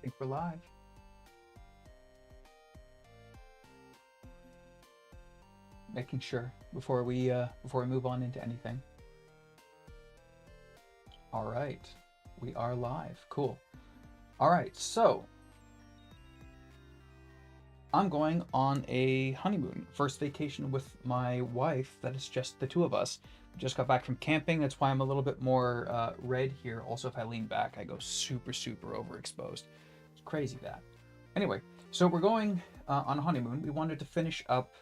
think we're live. Making sure before we move on into anything. All right, we are live. Cool. All right, so I'm going on a honeymoon, first vacation with my wife. That is just the two of us. We just got back from camping. That's why I'm a little bit more red here. Also, if I lean back, I go super overexposed. It's crazy that. Anyway, so we're going on a honeymoon. We wanted to finish up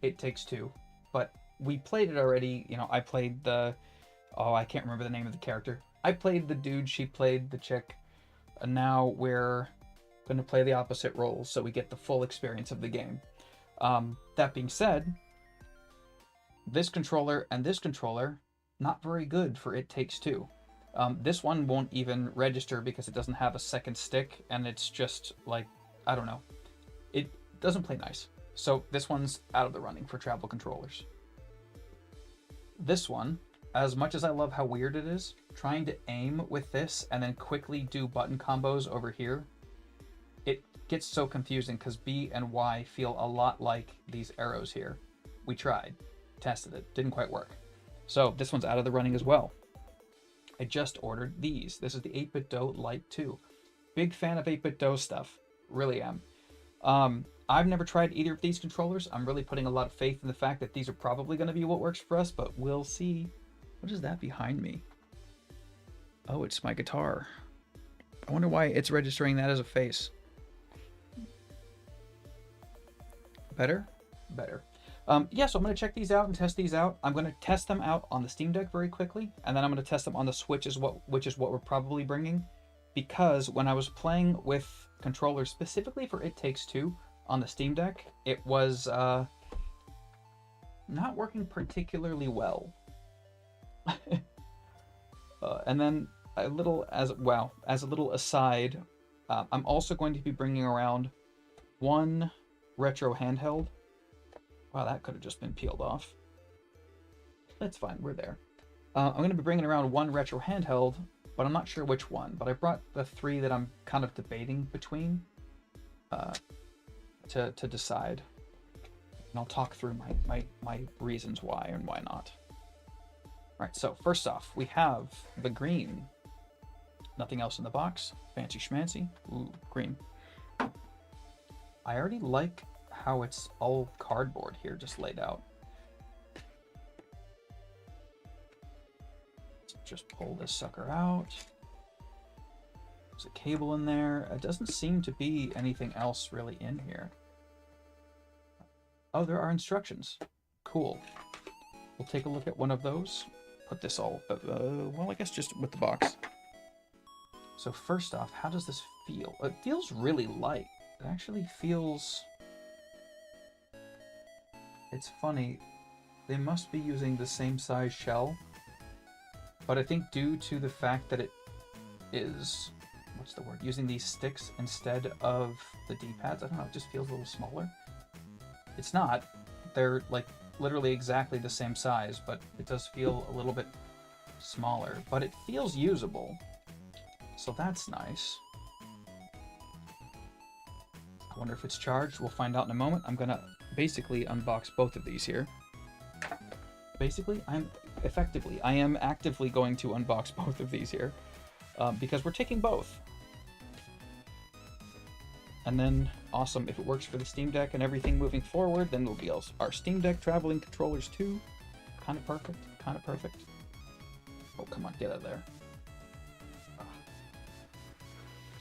It Takes Two, but we played it already. You know, I played the, I can't remember the name of the character. I played the dude, she played the chick, and now we're going to play the opposite roles so we get the full experience of the game. That being said, this controller and this controller, not very good for It Takes Two. This one won't even register because it doesn't have a second stick, and it's just like, I don't know. It doesn't play nice. So this one's out of the running for travel controllers. This one, as much as I love how weird it is, trying to aim with this and then quickly do button combos over here, it gets so confusing because B and Y feel a lot like these arrows here. We tried, tested it, didn't quite work. So this one's out of the running as well. I just ordered these. This is the 8BitDo Lite 2. Big fan of 8BitDo stuff, really am. I've never tried either of these controllers. I'm really putting a lot of faith in the fact that these are probably going to be what works for us, but we'll see. What is that behind me? Oh, it's my guitar. I wonder why it's registering that as a face. Better? Better. Yeah, so I'm going to check these out and test these out. I'm going to test them out on the Steam Deck very quickly, and then I'm going to test them on the Switch, which is what we're probably bringing, because when I was playing with controllers specifically for It Takes Two on the Steam Deck, it was not working particularly well. And then a little as a little aside, I'm also going to be bringing around one retro handheld. Wow, that could have just been peeled off. That's fine, we're there. I'm going to be bringing around one retro handheld, but I'm not sure which one. But I brought the three that I'm kind of debating between to decide. And I'll talk through my reasons why and why not. All right, so first off, we have the green. Nothing else in the box. Fancy schmancy. Ooh, green. I already like how it's all cardboard here, just laid out. Let's just pull this sucker out. There's a cable in there. It doesn't seem to be anything else really in here. Oh, there are instructions. Cool. We'll take a look at one of those. Put this all, well, I guess just with the box. So first off, how does this feel? It feels really light. It actually feels... It's funny. They must be using the same size shell. But I think due to the fact that it is... What's the word? Using these sticks instead of the D-pads. I don't know, it just feels a little smaller. It's not. They're like literally exactly the same size, but it does feel a little bit smaller. But it feels usable. So that's nice. I wonder if it's charged. We'll find out in a moment. I'm gonna basically unbox both of these here. I am actively going to unbox both of these here because we're taking both. And then, awesome, if it works for the Steam Deck and everything moving forward, then we'll be our Steam Deck traveling controllers too. Kind of perfect, kind of perfect. Oh, come on, get out of there.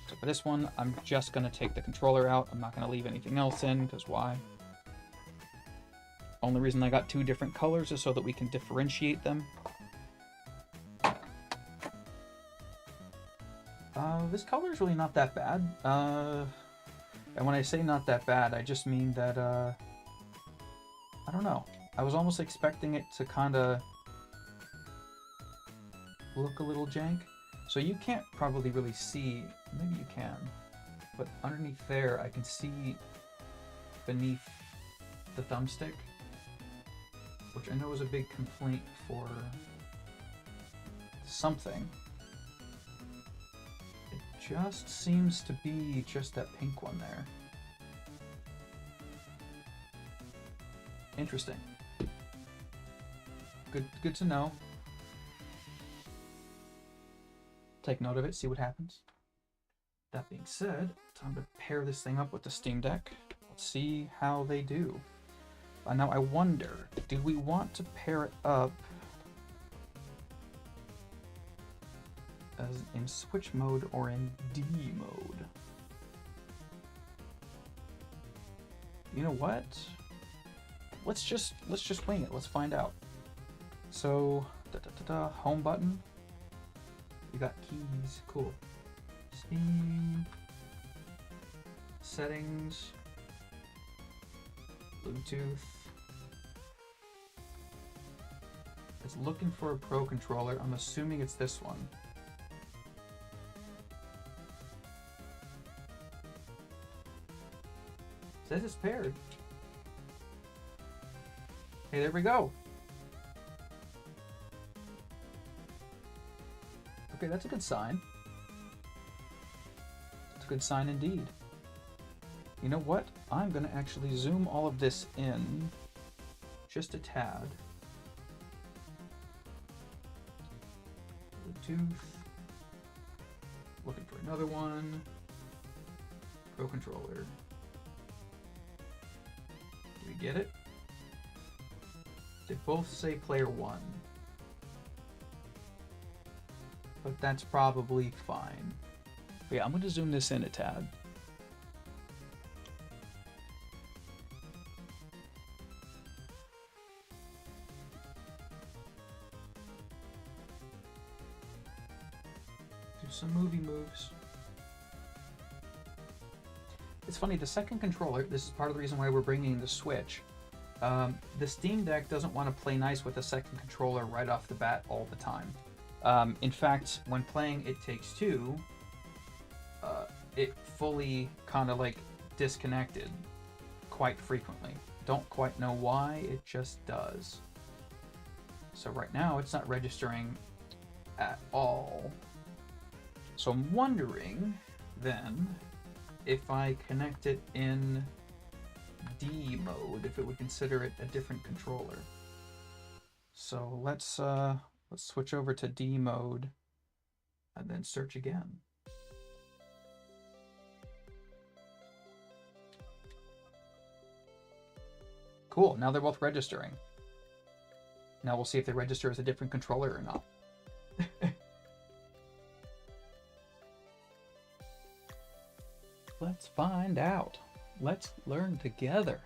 So for this one, I'm just going to take the controller out. I'm not going to leave anything else in, because why? Only reason I got two different colors is so that we can differentiate them. This color is really not that bad. And when I say not that bad, I just mean that, I don't know. I was almost expecting it to kind of look a little jank. So you can't probably really see, maybe you can, but underneath there I can see beneath the thumbstick, which I know is a big complaint for something. It just seems to be just that pink one there. Interesting. Good to know. Take note of it, see what happens. That being said, time to pair this thing up with the Steam Deck. Let's see how they do. Now I wonder, do we want to pair it up as in Switch mode or in D mode? You know what? Let's just wing it. Let's find out. So, home button. We got keys. Cool. Steam. Settings. Bluetooth. It's looking for a Pro controller. I'm assuming it's this one. Says it's paired. Hey, there we go. Okay, that's a good sign. That's a good sign indeed. You know what? I'm gonna actually zoom all of this in just a tad. Bluetooth. Looking for another one. Pro controller. Do we get it? They both say player 1. But that's probably fine. But yeah, I'm going to zoom this in a tad. Do some movie moves. It's funny, the second controller, this is part of the reason why we're bringing the Switch. The Steam Deck doesn't want to play nice with a second controller right off the bat all the time. In fact, when playing It Takes Two, it fully kind of like disconnected quite frequently. Don't quite know why, it just does. So right now it's not registering at all. So I'm wondering then if I connect it in D mode, if it would consider it a different controller. So let's switch over to D mode and then search again. Cool, now they're both registering. Now we'll see if they register as a different controller or not. Let's find out. Let's learn together.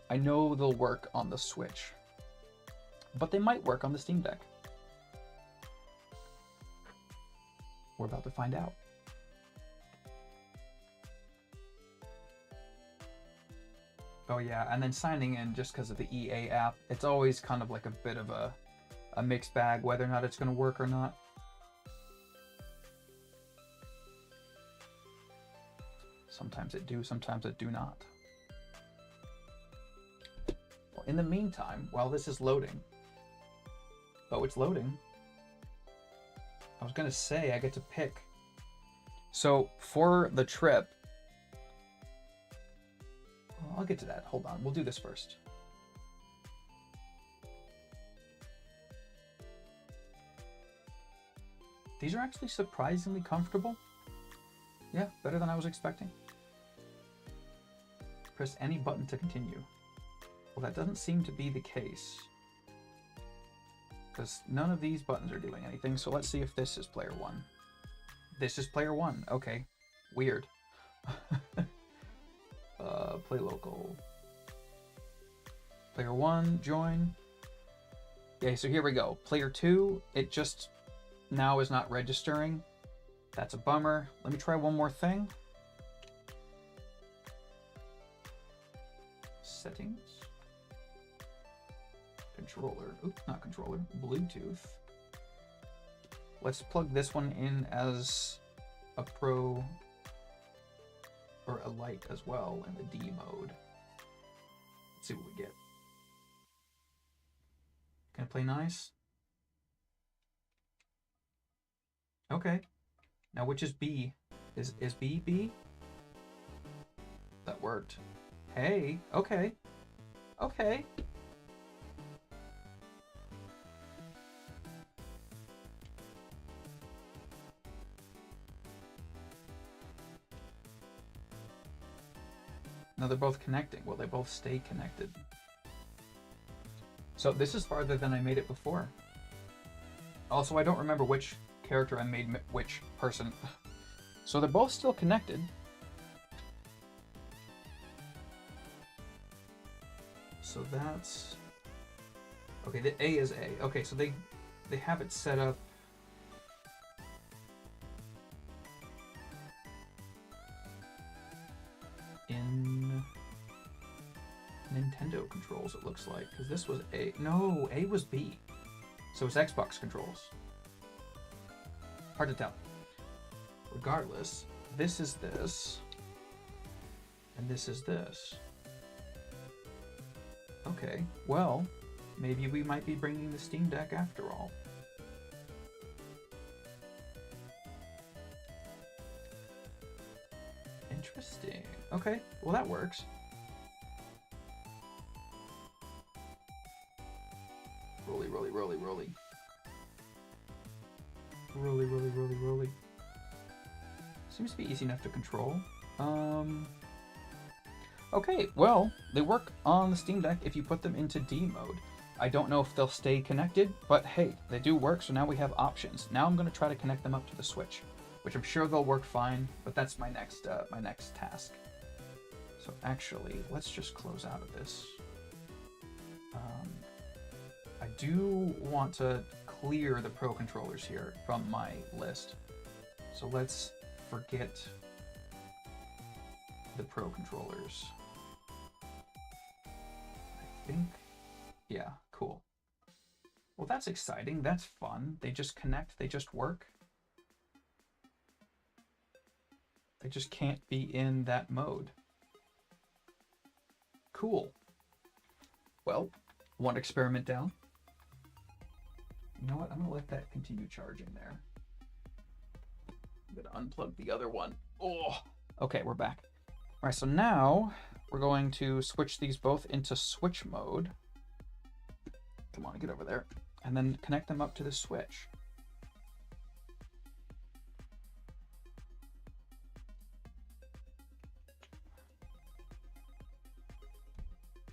I know they'll work on the Switch, but they might work on the Steam Deck. We're about to find out. Oh yeah, and then signing in just because of the EA app, it's always kind of like a bit of a mixed bag whether or not it's going to work or not. Sometimes it do, sometimes it do not. Well, in the meantime, while this is loading... Oh, it's loading. I was going to say I get to pick. So, for the trip... Well, I'll get to that. Hold on. We'll do this first. These are actually surprisingly comfortable. Yeah, better than I was expecting. Press any button to continue. Well, that doesn't seem to be the case. Because none of these buttons are doing anything, so let's see if this is player 1. This is player 1. Okay. Weird. Play local. Player 1, join. Okay, so here we go. Player 2, it just now is not registering. That's a bummer. Let me try one more thing. Settings. Controller. Oops, not controller. Bluetooth. Let's plug this one in as a Pro or a Lite as well in the D mode. Let's see what we get. Can I play nice? Okay. Now which is B? Is B B? That worked. Hey, okay. Okay. No, they're both connecting. Well, they both stay connected. So this is farther than I made it before. Also, I don't remember which character I made which person. So they're both still connected. So that's... Okay, the A is A. Okay, so they have it set up... in Nintendo controls, it looks like. Because this was A. No, A was B. So it's Xbox controls. Hard to tell. Regardless, this is this. And this is this. Okay, well, maybe we might be bringing the Steam Deck after all. Interesting. Okay, well that works. Rolly, rolly, rolly, rolly. Rolly, rolly, rolly, rolly. Seems to be easy enough to control. Okay, well, they work on the Steam Deck if you put them into D mode. I don't know if they'll stay connected, but hey, they do work, so now we have options. Now I'm going to try to connect them up to the Switch, which I'm sure they'll work fine, but that's my next task. So actually, let's just close out of this. I do want to clear the Pro controllers here from my list. So let's forget the Pro controllers. I think, yeah, cool. Well, that's exciting. That's fun. They just connect. They just work. They just can't be in that mode. Cool. Well, one experiment down. You know what? I'm going to let that continue charging there. I'm going to unplug the other one. Oh, okay, we're back. All right, so now we're going to switch these both into Switch mode. Come on, get over there. And then connect them up to the Switch.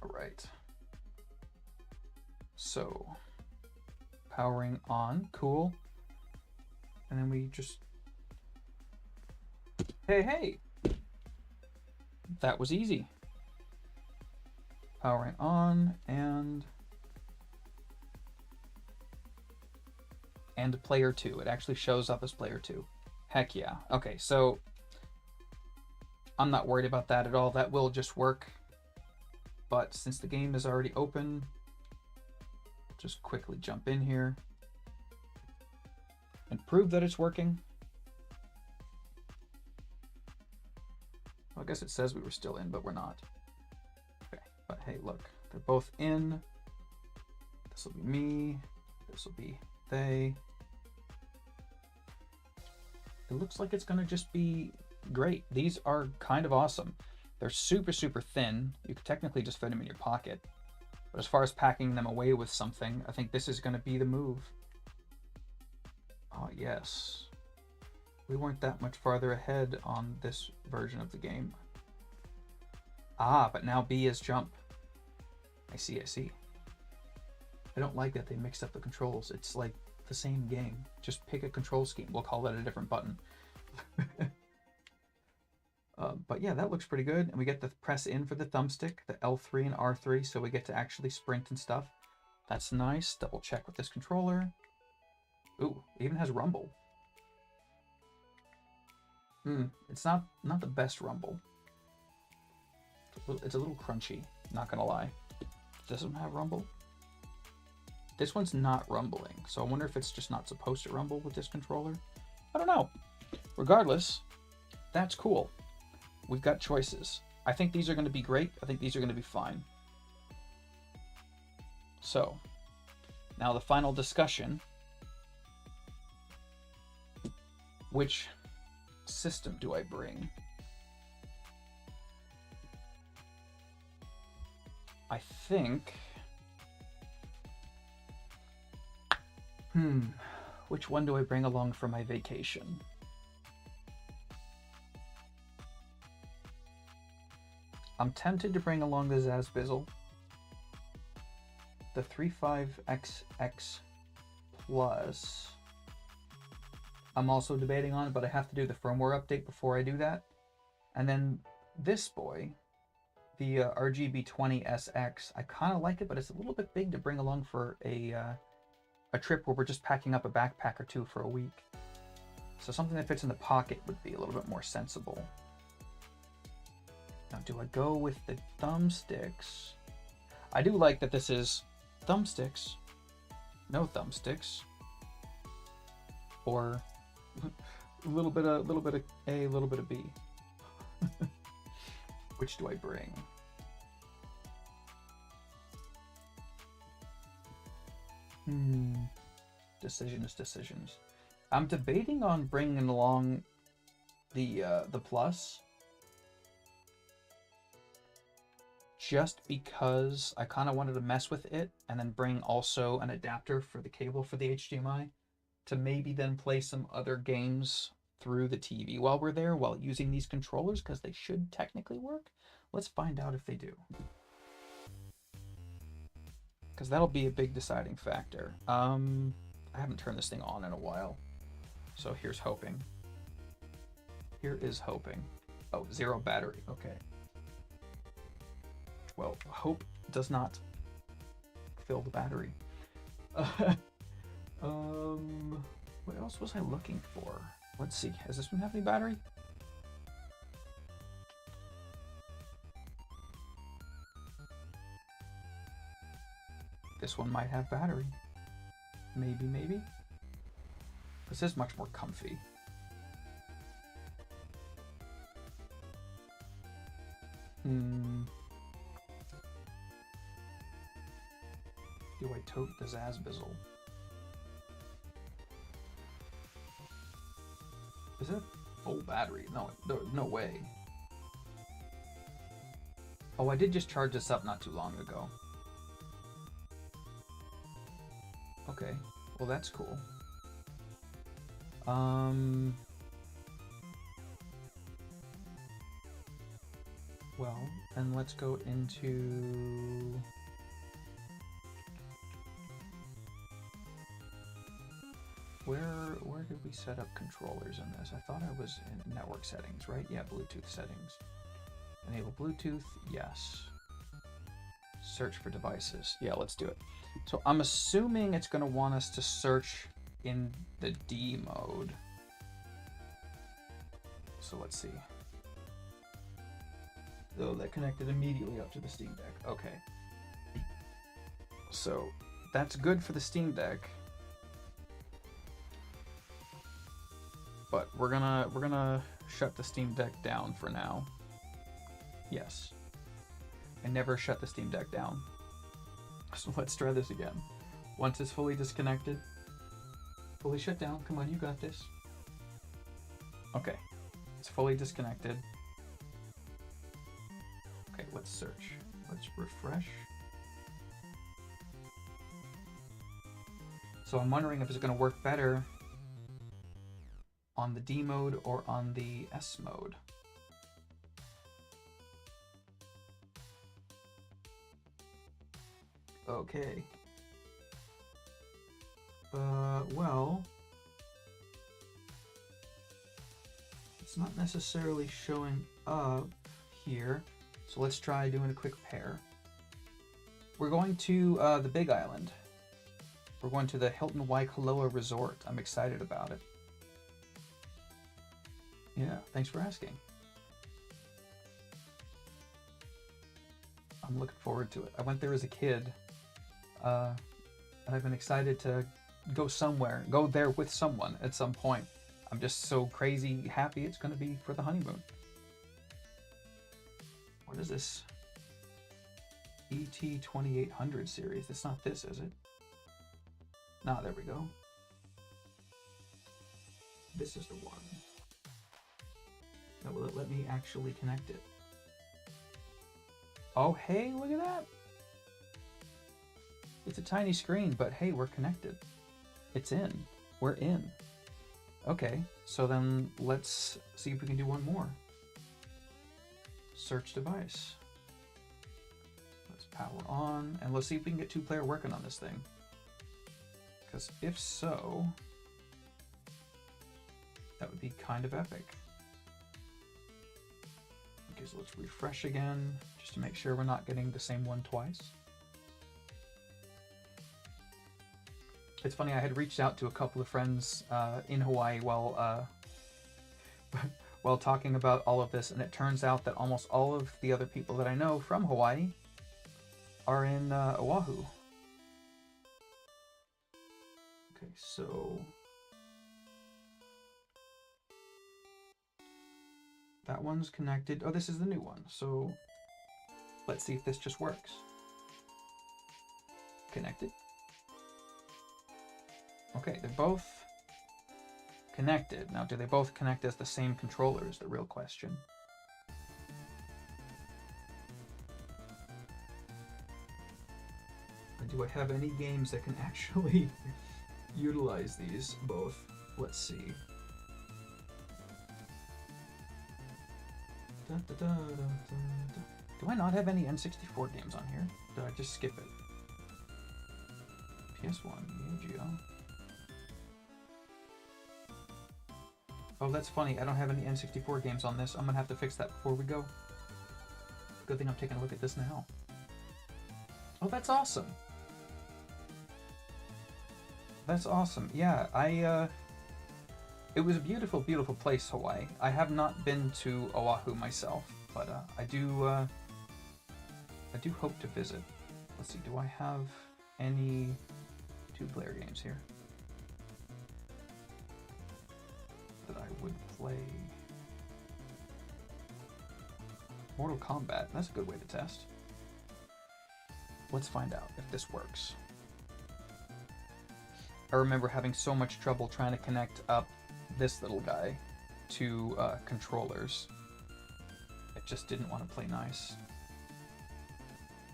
All right. So, powering on, cool. And then we just... Hey! That was easy. Powering on, and player 2. It actually shows up as player 2. Heck yeah. Okay, so I'm not worried about that at all. That will just work. But since the game is already open, just quickly jump in here and prove that it's working. Well, I guess it says we were still in, but we're not. Okay, but hey, look, they're both in. This will be me. This will be they. It looks like it's gonna just be great. These are kind of awesome. They're super, super thin. You could technically just fit them in your pocket. But as far as packing them away with something, I think this is going to be the move. Oh, yes. We weren't that much farther ahead on this version of the game. Ah, but now B is jump. I see, I see. I don't like that they mixed up the controls. It's like the same game. Just pick a control scheme. We'll call that a different button. But yeah, that looks pretty good. And we get the press in for the thumbstick, the L3 and R3, so we get to actually sprint and stuff. That's nice. Double check with this controller. Ooh, it even has rumble. It's not the best rumble. It's a little crunchy, not gonna lie. Does this one have rumble? This one's not rumbling, so I wonder if it's just not supposed to rumble with this controller. I don't know. Regardless, that's cool. We've got choices. I think these are going to be great. I think these are going to be fine. So, now the final discussion. Which system do I bring? I think... Which one do I bring along for my vacation? I'm tempted to bring along the Zazbizzle, the 35XX Plus. I'm also debating on it, but I have to do the firmware update before I do that. And then this boy, the RGB20SX, I kind of like it, but it's a little bit big to bring along for a trip where we're just packing up a backpack or two for a week. So something that fits in the pocket would be a little bit more sensible. Now, do I go with the thumbsticks? I do like that this is thumbsticks, no thumbsticks, or a little bit of A, a little bit of B. Which do I bring? Decisions. I'm debating on bringing along the Plus, just because I kind of wanted to mess with it and then bring also an adapter for the cable for the HDMI to maybe then play some other games through the TV while we're there, while using these controllers, because they should technically work. Let's find out if they do, because that'll be a big deciding factor. I haven't turned this thing on in a while, so here's hoping. Here is hoping. Oh, 0 battery. Okay. Well, hope does not fill the battery. What else was I looking for? Let's see. Has this one have any battery? This one might have battery. Maybe. This is much more comfy. Do I tote the Zazbizzle? Is it a full battery? No way. Oh, I did just charge this up not too long ago. Okay, well that's cool. Well, and let's go into... Where did we set up controllers in this? I thought I was in network settings, right? Yeah, Bluetooth settings. Enable Bluetooth, yes. Search for devices. Yeah, let's do it. So I'm assuming it's going to want us to search in the D mode. So let's see. Oh, that connected immediately up to the Steam Deck. Okay. So that's good for the Steam Deck. But we're gonna shut the Steam Deck down for now. Yes. I never shut the Steam Deck down. So let's try this again. Once it's fully disconnected, fully shut down. Come on, you got this. Okay, it's fully disconnected. Okay, let's search. Let's refresh. So I'm wondering if it's going to work better on the D mode or on the S mode. Okay. Well, it's not necessarily showing up here, so let's try doing a quick pair. We're going to the Big Island. We're going to the Hilton Waikoloa Resort. I'm excited about it. Yeah, thanks for asking. I'm looking forward to it. I went there as a kid, and I've been excited to go somewhere, go there with someone at some point. I'm just so crazy happy it's going to be for the honeymoon. What is this? ET2800 series. It's not this, is it? Nah, there we go. this is the one. Now will it let me actually connect it? Oh, hey, look at that. It's a tiny screen, but hey, we're connected. It's in. We're in. Okay, so then let's see if we can do one more. Search device. Let's power on, and let's see if we can get 2-player working on this thing. Because if so, that would be kind of epic. Okay, so let's refresh again, just to make sure we're not getting the same one twice. It's funny, I had reached out to a couple of friends in Hawaii while while talking about all of this, and it turns out that almost all of the other people that I know from Hawaii are in Oahu. Okay, so that one's connected. Oh, this is the new one. So let's see if this just works. Connected. Okay, they're both connected. Now, do they both connect as the same controller is the real question. Do I have any games that can actually utilize these both? Let's see. Do I not have any N64 games on here? Did I just skip it? PS1, Neo Geo. Oh, that's funny. I don't have any N64 games on this. I'm gonna have to fix that before we go. Good thing I'm taking a look at this now. Oh, that's awesome. That's awesome. Yeah, it was a beautiful, beautiful place, Hawaii. I have not been to Oahu myself, but I do hope to visit. Let's see, do I have any 2-player games here that I would play? Mortal Kombat, that's a good way to test. Let's find out if this works. I remember having so much trouble trying to connect up this little guy to controllers. It just didn't want to play nice.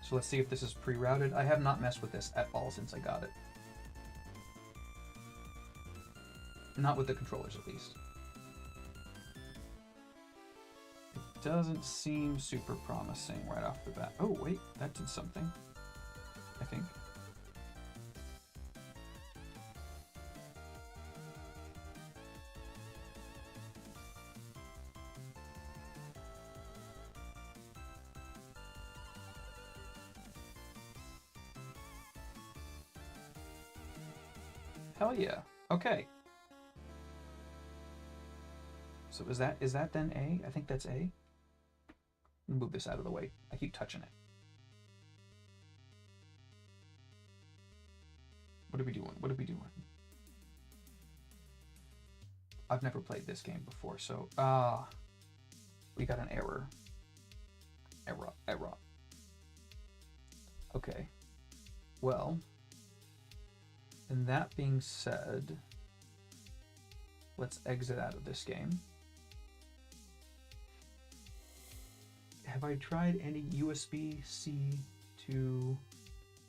So let's see if this is pre-routed. I have not messed with this at all since I got it. Not with the controllers, at least. It doesn't seem super promising right off the bat. Oh, wait, that did something, I think. Hell yeah. Okay. So is that then A? I think that's A. Move this out of the way. I keep touching it. What are we doing? What are we doing? I've never played this game before, so we got an error. Error. Okay. Well, and that being said, let's exit out of this game. Have I tried any USB-C to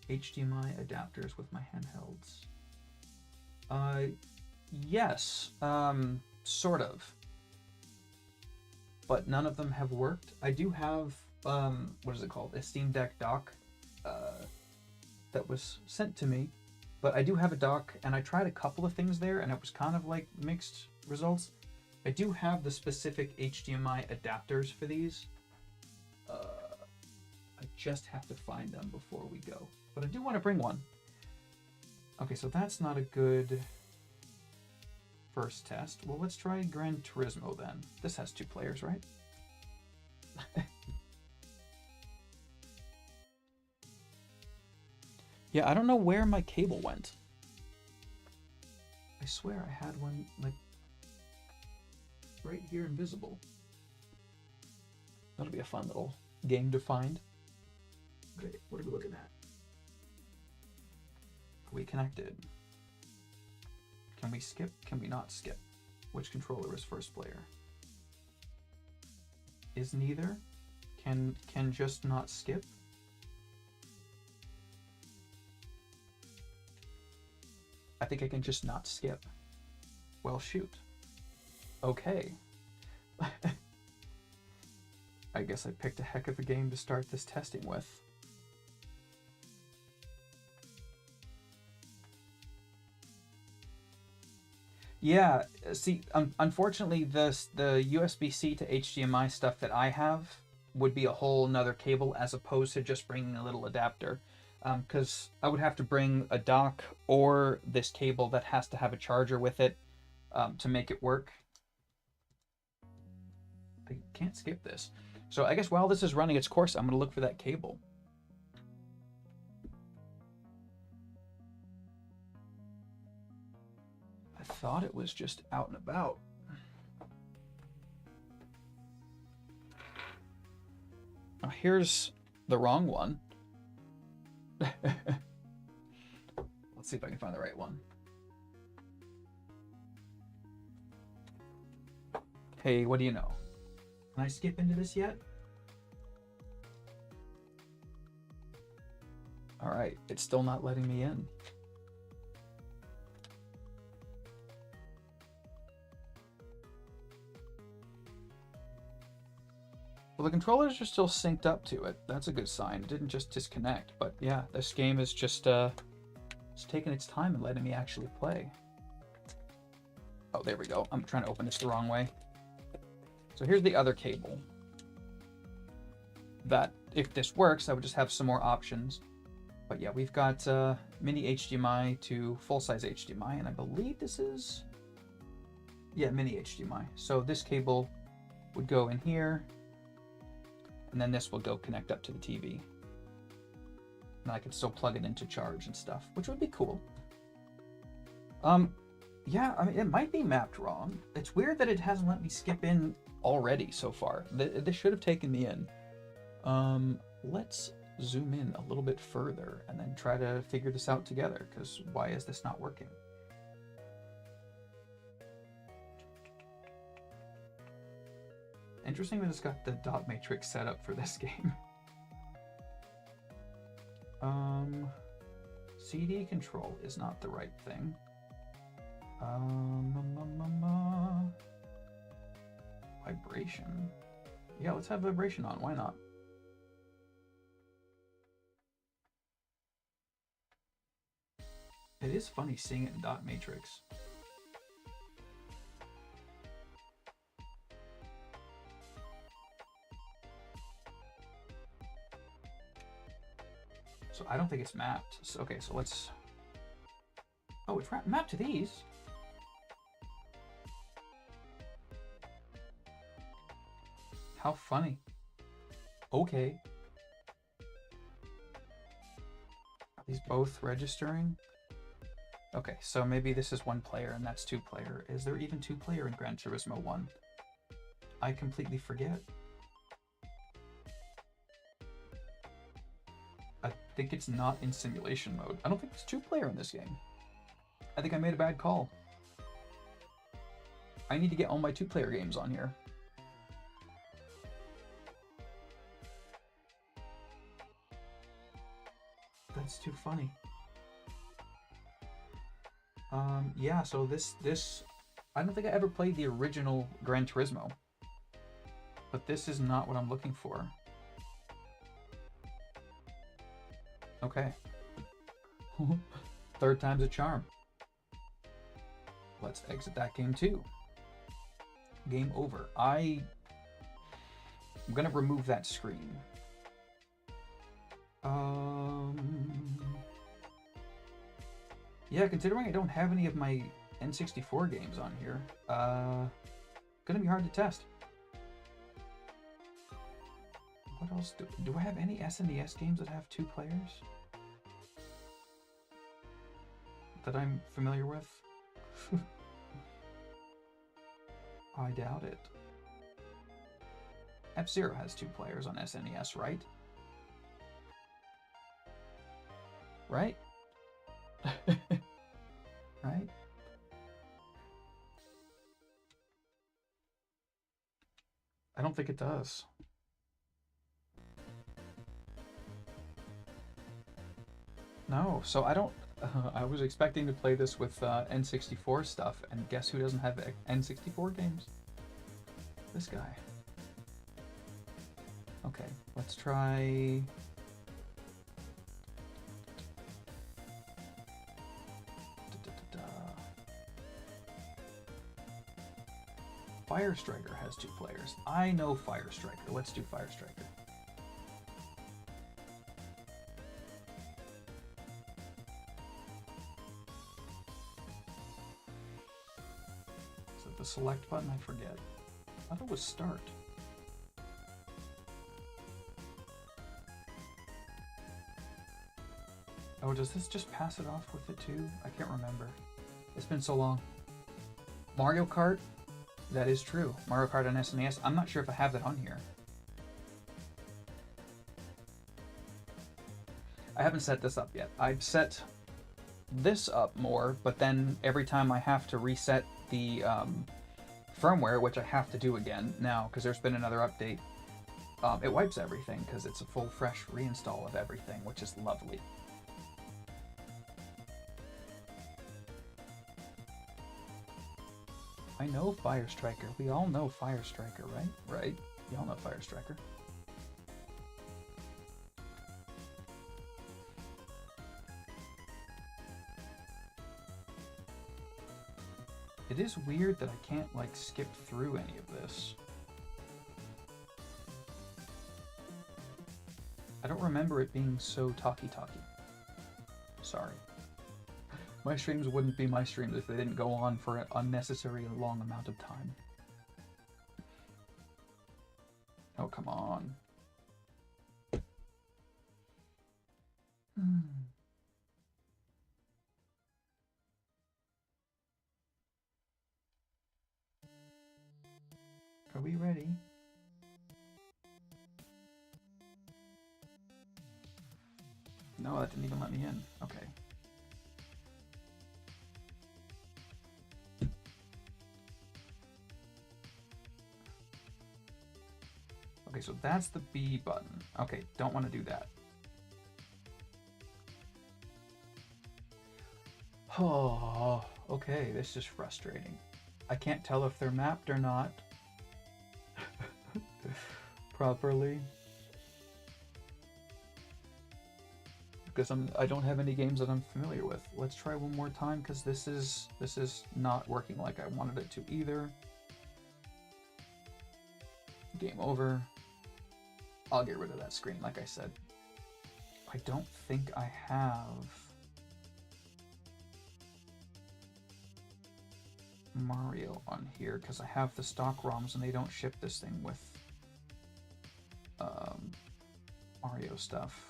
HDMI adapters with my handhelds? Yes, sort of. But none of them have worked. I do have, what is it called? A Steam Deck dock that was sent to me. But I do have a dock, and I tried a couple of things there, and it was kind of like mixed results. I do have the specific HDMI adapters for these. I just have to find them before we go. But I do want to bring one. Okay, so that's not a good first test. Well, let's try Gran Turismo then. This has 2 players, right? Yeah, I don't know where my cable went. I swear I had one, like, right here invisible. That'll be a fun little game to find. Okay, what are we looking at? Are we connected? Can we skip? Can we not skip? Which controller is first player? Is neither? Can just not skip? I think I can just not skip. Well, shoot. Okay. I guess I picked a heck of a game to start this testing with. Yeah, see, unfortunately, the USB-C to HDMI stuff that I have would be a whole nother cable as opposed to just bringing a little adapter. Because I would have to bring a dock or this cable that has to have a charger with it to make it work. I can't skip this. So I guess while this is running its course, I'm going to look for that cable. I thought it was just out and about. Oh, here's the wrong one. Let's see if I can find the right one. Hey, what do you know? Can I skip into this yet? All right, it's still not letting me in. Well, the controllers are still synced up to it. That's a good sign. It didn't just disconnect. But yeah, this game is just it's taking its time and letting me actually play. Oh, there we go. I'm trying to open this the wrong way. So here's the other cable. That, if this works, I would just have some more options. But yeah, we've got mini HDMI to full-size HDMI, and I believe this is... yeah, mini HDMI. So this cable would go in here, and then this will go connect up to the TV. And I can still plug it into charge and stuff, which would be cool. Yeah, I mean, it might be mapped wrong. It's weird that it hasn't let me skip in already so far. This should have taken me in. Let's zoom in a little bit further and then try to figure this out together, because why is this not working? Interesting that it's got the dot matrix set up for this game. CD control is not the right thing. Vibration. Yeah, let's have vibration on. Why not? It is funny seeing it in dot matrix. So I don't think it's mapped. So, okay, so let's... oh, it's mapped to these. How funny. Okay. Are these both registering? Okay, so maybe this is one player and that's two player. Is there even two player in Gran Turismo 1? I completely forget. I think it's not in simulation mode. I don't think there's two player in this game. I think I made a bad call. I need to get all my two player games on here. That's too funny. Yeah, so this I don't think I ever played the original Gran Turismo, but this is not what I'm looking for. Okay. Third time's a charm. Let's exit that game too. Game over. I'm gonna remove that screen. Yeah, considering I don't have any of my N64 games on here, gonna be hard to test. What else do I have any SNES games that have two players that I'm familiar with? I doubt it. F-Zero has two players on SNES, right? Right? Right? think it does. No, so I don't. I was expecting to play this with N64 stuff, and guess who doesn't have N64 games? This guy. Okay, let's try. Fire Striker has 2 players. I know Fire Striker. Let's do Fire Striker. Is it the select button? I forget. I thought it was start. Oh, does this just pass it off with it too? I can't remember. It's been so long. Mario Kart? That is true. Mario Kart on SNES. I'm not sure if I have that on here. I haven't set this up yet. I've set this up more, but then every time I have to reset the firmware, which I have to do again now because there's been another update, it wipes everything because it's a full fresh reinstall of everything, which is lovely. I know Fire Striker. We all know Fire Striker, right? Right. You all know Fire Striker. It is weird that I can't, like, skip through any of this. I don't remember it being so talky-talky. Sorry. My streams wouldn't be my streams if they didn't go on for an unnecessary long amount of time. Oh, come on. Are we ready? No, that didn't even let me in. Okay. Okay, so that's the B button. Okay, don't want to do that. Oh, okay, this is frustrating. I can't tell if they're mapped or not properly. Because I don't have any games that I'm familiar with. Let's try one more time because this is not working like I wanted it to either. Game over. I'll get rid of that screen, like I said. I don't think I have Mario on here because I have the stock ROMs and they don't ship this thing with Mario stuff.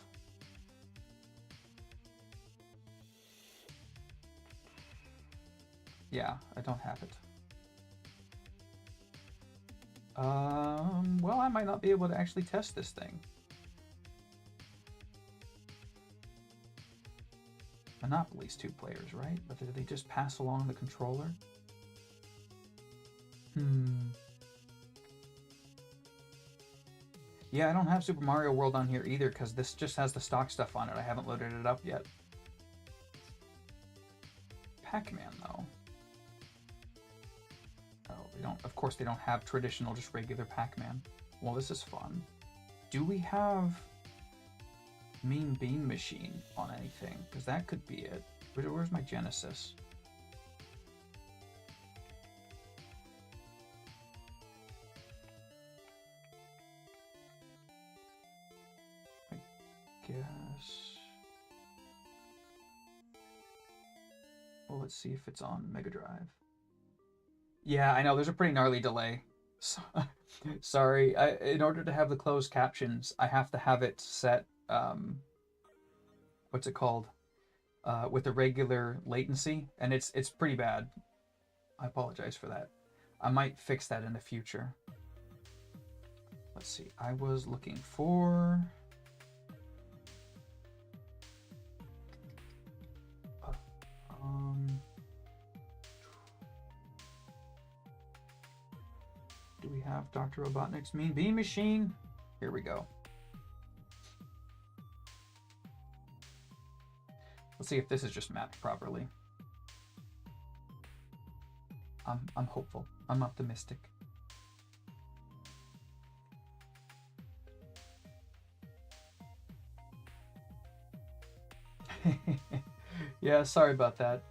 Yeah, I don't have it. Well, I might not be able to actually test this thing. Monopoly's 2 players, right? But did they just pass along the controller? Yeah, I don't have Super Mario World on here either because this just has the stock stuff on it. I haven't loaded it up yet. Pac-Man, though. Oh, they don't. Of course, they don't have traditional, just regular Pac-Man. Well, this is fun. Do we have Mean Bean Machine on anything? Because that could be it. Where's my Genesis? I guess. Well, let's see if it's on Mega Drive. Yeah, I know, there's a pretty gnarly delay. So, sorry, in order to have the closed captions, I have to have it set, what's it called? With the regular latency, and it's pretty bad. I apologize for that. I might fix that in the future. Let's see, I was looking for... do we have Dr. Robotnik's Mean Bean Machine. Here we go. Let's see if this is just mapped properly. I'm hopeful. I'm optimistic. Yeah, sorry about that.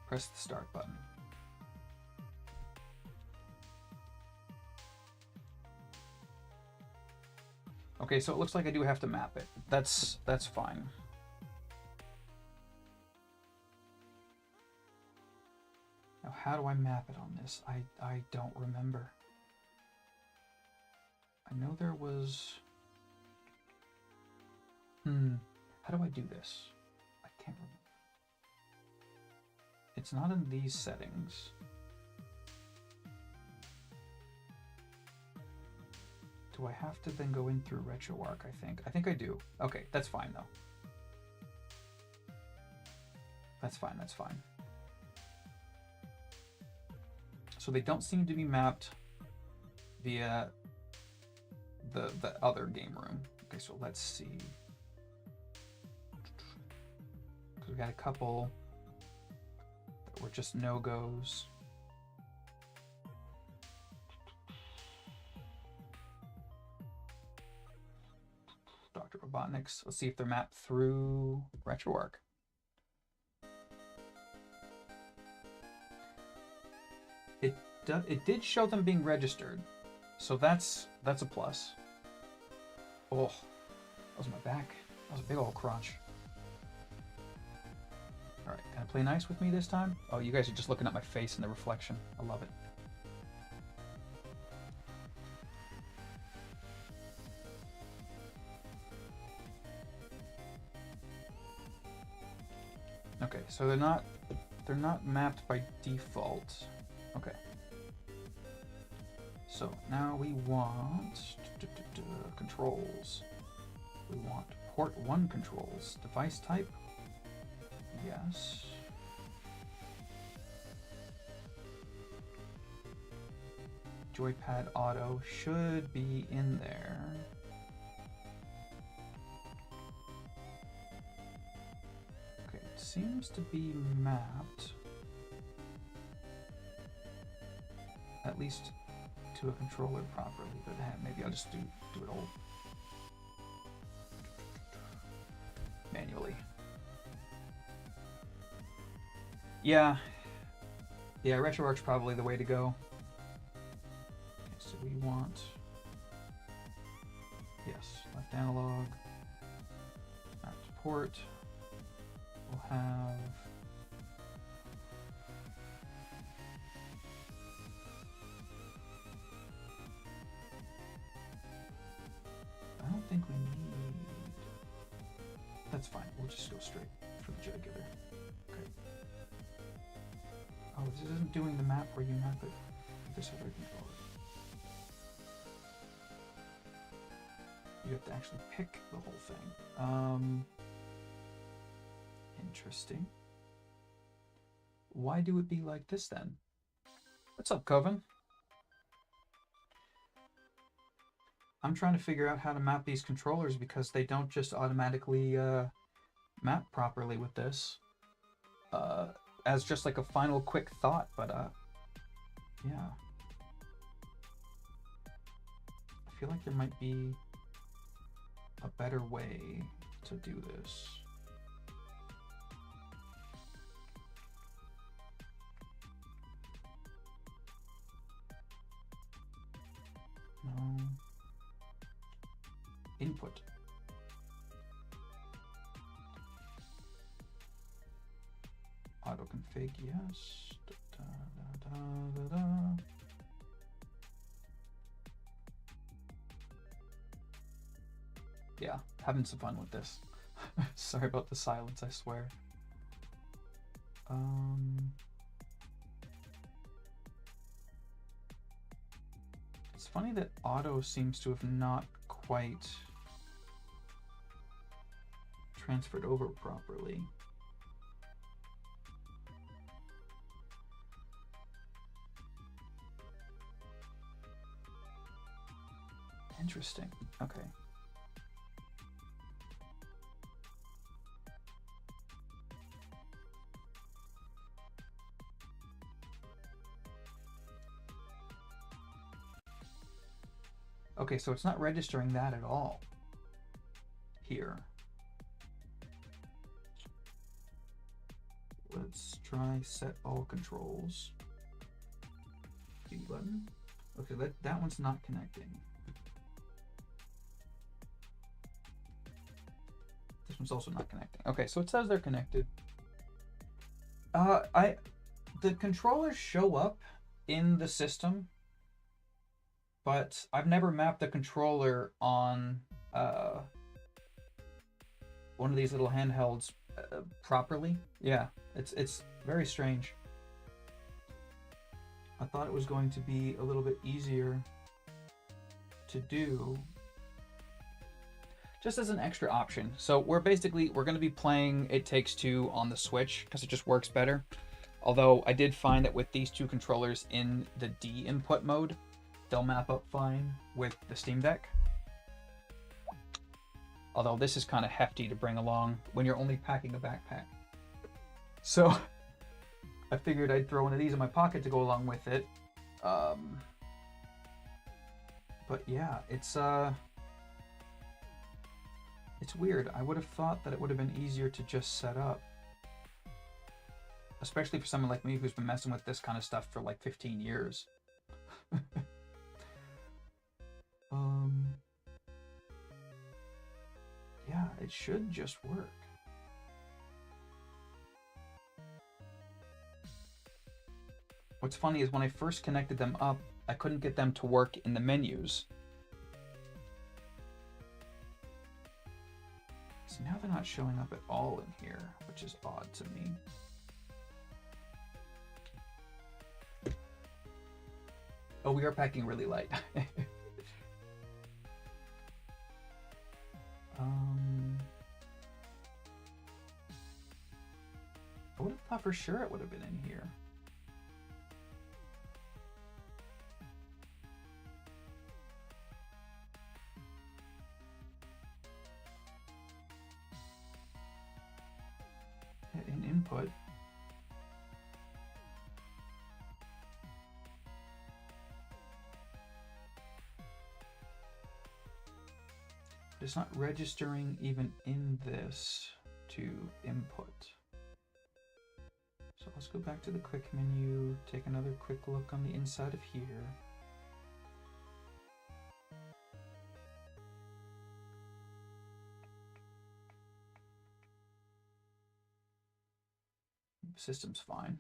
Press the start button. Okay, so it looks like I do have to map it. That's fine. Now, how do I map it on this? I don't remember. I know there was... How do I do this? I can't remember. It's not in these settings. Do I have to then go in through RetroArch, I think? I think I do. Okay, that's fine though. That's fine, that's fine. So they don't seem to be mapped via the other game room. Okay, so let's see. Because we got a couple that were just no-goes. Dr. Robotnik's. Let's see if they're mapped through RetroArch. It did show them being registered, so that's a plus. Oh, that was my back. That was a big old crunch. All right, can I play nice with me this time? Oh, you guys are just looking at my face in the reflection. I love it. Okay, so they're not mapped by default. Okay. So now we want controls. We want port 1 controls. Device type? Yes. Joypad auto should be in there. Okay, it seems to be mapped. At least to a controller properly, but maybe I'll just do it all manually. Yeah, RetroArch's probably the way to go. Okay, so we want, yes, left analog, mapped port. We'll have I don't think we need... That's fine. We'll just go straight for the jugular. Okay. Oh, this isn't doing the map where you map it with this other controller. You have to actually pick the whole thing. Interesting. Why do it be like this then? What's up, Coven? I'm trying to figure out how to map these controllers because they don't just automatically map properly with this. As just like a final quick thought, but yeah. I feel like there might be a better way to do this. No. Input. Auto config, yes. Da, da, da, da, da. Yeah, having some fun with this. Sorry about the silence, I swear. It's funny that auto seems to have not quite transferred over properly. Interesting. Okay. Okay, so it's not registering that at all here. Let's try set all controls. B button. Okay, that one's not connecting. This one's also not connecting. Okay, so it says they're connected. The controllers show up in the system, but I've never mapped the controller on one of these little handhelds properly. Yeah, it's very strange. I thought it was going to be a little bit easier to do, just as an extra option. So we're going to be playing It Takes Two on the Switch because it just works better. Although I did find that with these two controllers in the D input mode, they'll map up fine with the Steam Deck. Although this is kind of hefty to bring along when you're only packing a backpack. So I figured I'd throw one of these in my pocket to go along with it. But yeah, it's weird. I would have thought that it would have been easier to just set up. Especially for someone like me who's been messing with this kind of stuff for like 15 years. Yeah, it should just work. What's funny is when I first connected them up, I couldn't get them to work in the menus. So now they're not showing up at all in here, which is odd to me. Oh, we are packing really light. I would have thought for sure it would have been in here. In input. It's not registering even in this to input. So let's go back to the quick menu, take another quick look on the inside of here. System's fine.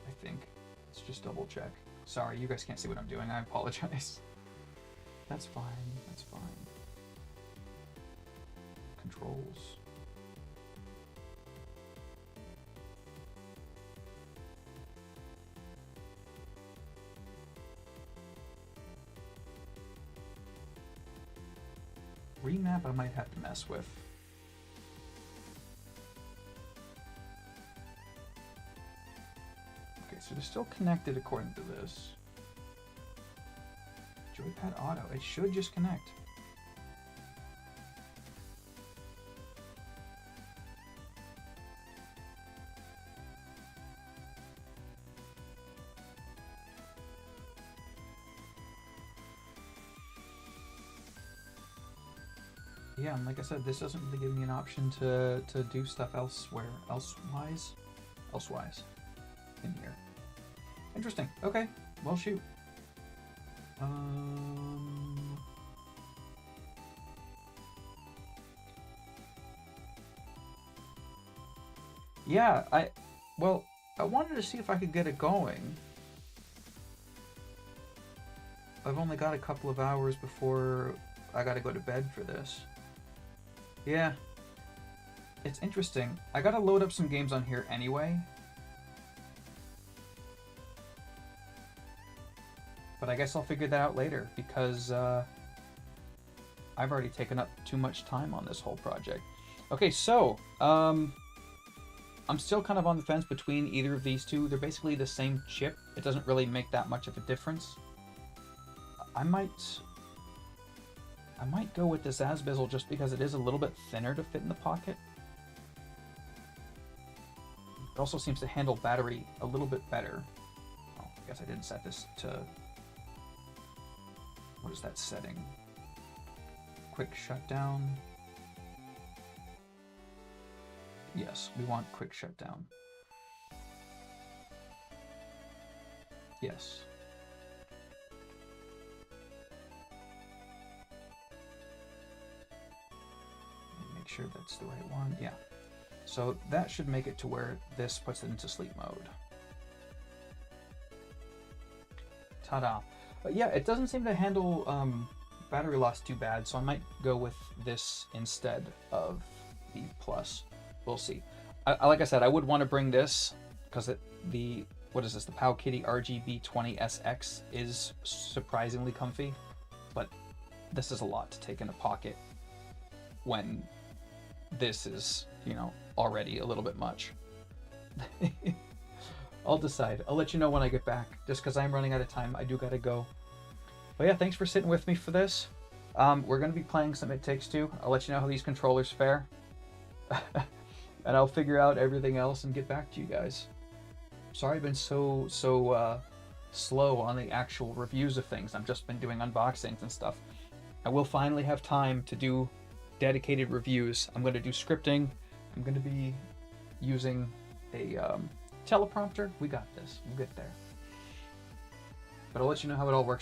I think. Let's just double check. Sorry, you guys can't see what I'm doing. I apologize. That's fine. That's fine. Controls. Remap I might have to mess with. Okay, so they're still connected according to this. Joypad Auto. It should just connect. Yeah, and like I said, this doesn't really give me an option to do stuff elsewise in here. Interesting. Okay, well, shoot. Yeah, I wanted to see if I could get it going. I've only got a couple of hours before I gotta go to bed for this. Yeah, it's interesting. I gotta load up some games on here anyway. But I guess I'll figure that out later because I've already taken up too much time on this whole project. Okay, so I'm still kind of on the fence between either of these two. They're basically the same chip. It doesn't really make that much of a difference. I might go with this Asbizzle just because it is a little bit thinner to fit in the pocket. It also seems to handle battery a little bit better. Oh, I guess I didn't set this to... What is that setting? Quick shutdown. Yes, we want quick shutdown. Yes. Make sure that's the right one. Yeah. So that should make it to where this puts it into sleep mode. Ta-da. But yeah, it doesn't seem to handle battery loss too bad, so I might go with this instead of the Plus. We'll see. Like I said, I would want to bring this because what is this? The Powkiddy RGB20SX is surprisingly comfy, but this is a lot to take in a pocket when this is, you know, already a little bit much. I'll decide. I'll let you know when I get back, just because I'm running out of time. I do gotta go. But yeah, thanks for sitting with me for this. We're gonna be playing some It Takes Two. I'll let you know how these controllers fare. And I'll figure out everything else and get back to you guys. Sorry I've been so slow on the actual reviews of things. I've just been doing unboxings and stuff. I will finally have time to do dedicated reviews. I'm going to do scripting. I'm going to be using a teleprompter. We got this. We'll get there. But I'll let you know how it all works